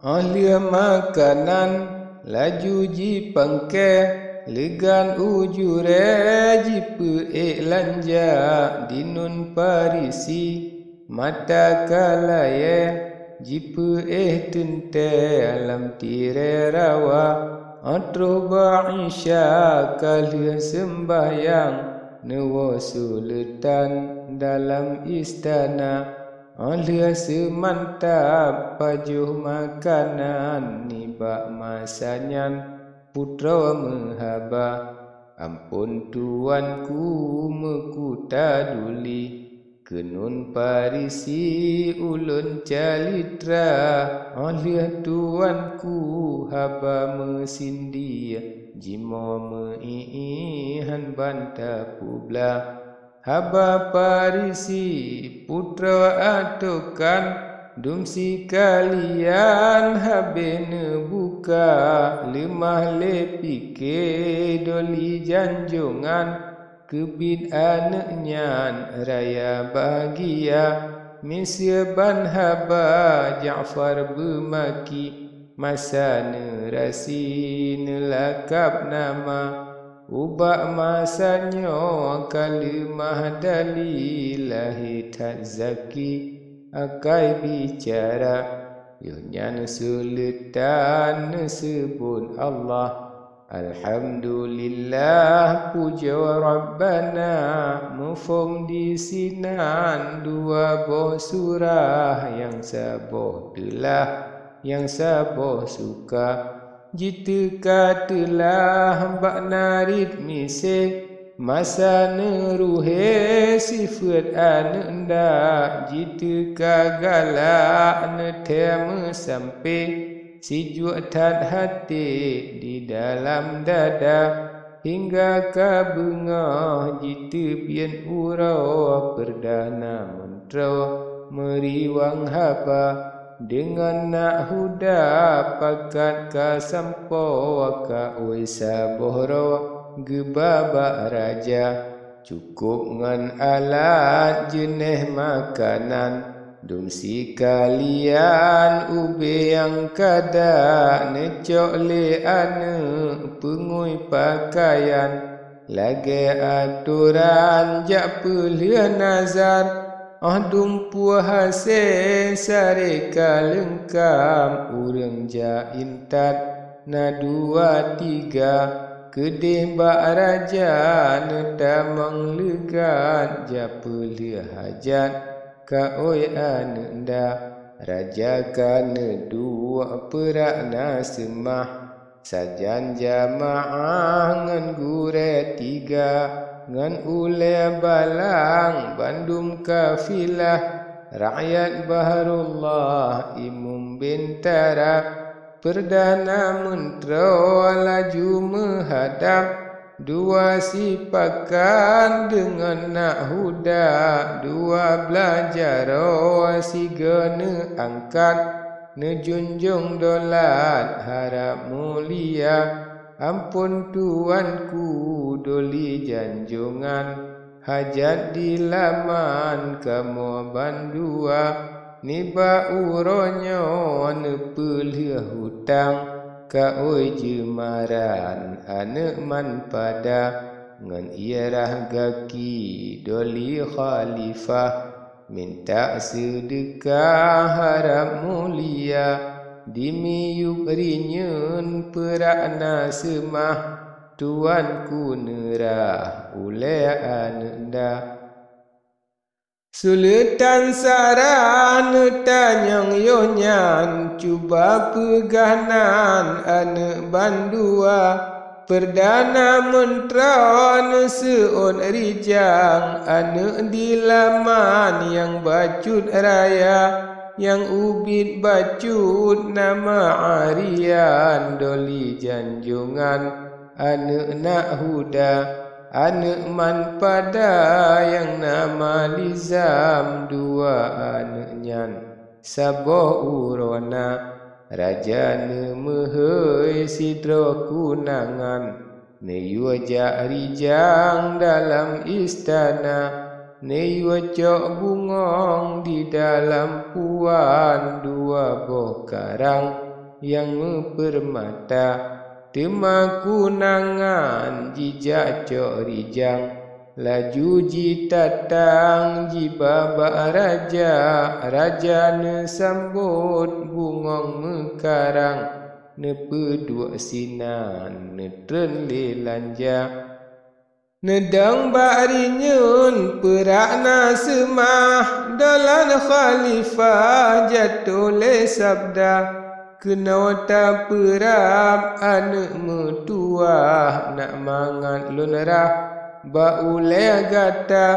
Ahli makanan laju ji pangke legan ujure ji peeklanja dinun parisi mata kalaye ji tente alam tire rawa atro ba'isya kali sembahyang newo sultan dalam istana. Alia semantap pajuh makanan nibak masanyan putra mehaba. Ampun tuanku mekuta duli kenun parisi ulun calitra. Alia tuanku haba mesindi jimo meihan banta publa. Haba parisi putra atukan dumsi kalian habene buka lemah lepike doli janjongan kebid anaknyan raya bahagia misya ban haba Ja'far bermaki masa nerasi nelakap nama. Ubak masanya kalimah dalilahi tak zaki akai bicara yunyan sultan sebut Allah. Alhamdulillah puja Rabbana mufum di sinan dua boh surah yang saboh telah yang saboh suka. Jitu katalah hambak narit mise masa neruhe sifat ananda. Jitu kagala netema sampai si juatan hati di dalam dada hingga ka bengah jitu pian urau perdana mentera meriwang haba. Dengan nak huda pakat ka sampo ka uisa bohro gebaba raja cukup ngan alat jenis makanan dumsi kalian ube yang kada necok le ane pengui pakaian lagi aturan jak pelian nazar. Dumpu hasil sarika lengkap urang ja intat na dua tiga kedih bak raja nedamang legat ja pelih hajat ka oi ananda raja kana dua perak na semah sajan jamaah ngan gure tiga ngan ule balang bandum kafilah rakyat Baharullah imum bintara perdana mentera laju menghadap dua sipakan dengan nak huda dua belajar si gene angkat nejunjung dolat harap mulia. Ampun tuanku doli janjongan hajat di laman kamu bandua niba uronyo nepelih hutang ka oi jemaran anak man pada ngan ierah gaki doli khalifah minta sedekah harap mulia. Dimiyuk rinyun perakna semah tuanku nerah ule ananda. Sultan saran tanyang yonyan cuba peganan anak bandua perdana mentera seon rijang anak di laman yang bacut raya. Yang ubit bacut nama Aryan doli janjongan anak nak huda anak man pada yang nama Lizam dua anaknyan saboh urona raja nemehoi sidro kunangan neyu jak rijang dalam istana. Nei wacok bungong di dalam puan dua boh karang yang mempermata. Temakunangan jijak cok rijang, laju ji tatang ji babak raja. Raja ne sambut bungong mekarang, ne pedua sinan ne tren lelanja. Nedang barinyun perak na semah, dalam khalifah jatuh le sabda. Kena tak perap anak metua, nak mangat lunrah bauleh gata.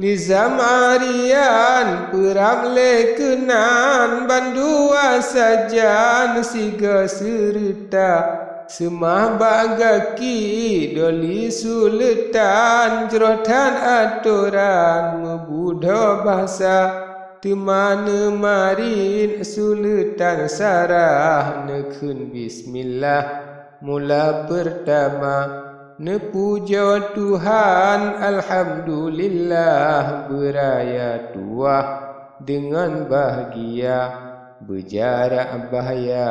Lizam arian perap le kenan, bandua sajan siga serta. Semah bagaki doli sultan, jerotan aturan mebudo bahasa. Temana marin sultan sarah, nekun bismillah mula pertama. Ne puja Tuhan alhamdulillah, beraya tuah dengan bahagia. Berjarak bahaya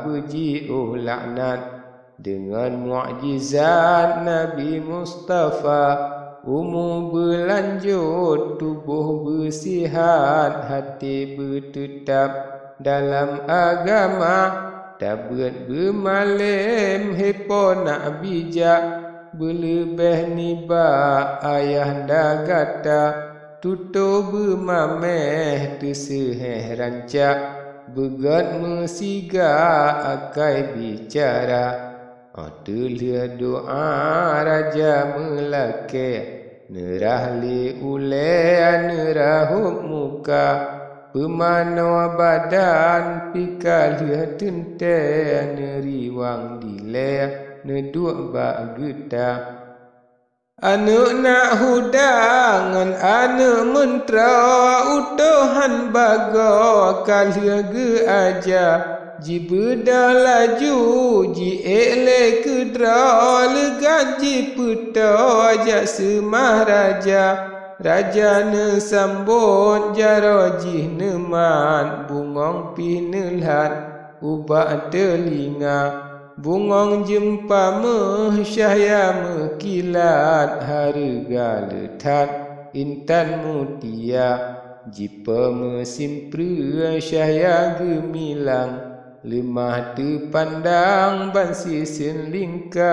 beji laknat, dengan mukjizat Nabi Mustafa. Umur berlanjut, tubuh bersihat, hati bertetap dalam agama. Tak bermalam hepo nak bijak, berlebih niba ayah dah kata. Tutup bermameh terseheh rancak, begat mesiga akai bicara. Adalah doa raja melake, nerah li ule nerah muka. Pemano badan pikal tente, neriwang dile neduk bak geta. Anu nak hudangan anu mentra, utuhan bago kalia ge aja. Ji beda laju ji ele kedra, legan ji puto jak semah raja. Raja ne sambut jaro ji neman, bungong pinelhat ubak telinga. Bungong jempa syahya mekilat, harga letat intan mutia. Jipa mesimpre syahya gemilang, lemah terpandang bansi senlingka.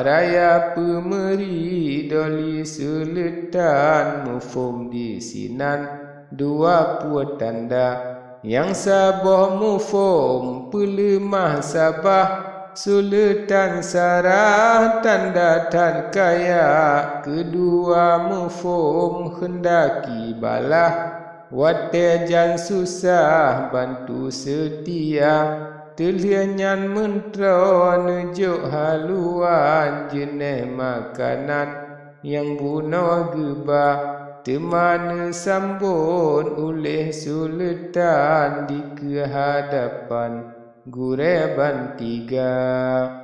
Raya pemeri doli seletan, mufum di sinan dua puat tanda. Yang sabah mufum pelemah sabah, sultan sarah tanda tan kaya. Kedua mufum hendaki balah, watejan susah bantu setia. Telianyan mentera nejuk haluan, jenis makanan yang bunuh gebah. Temana sambut oleh sultan di kehadapan Gureban 3.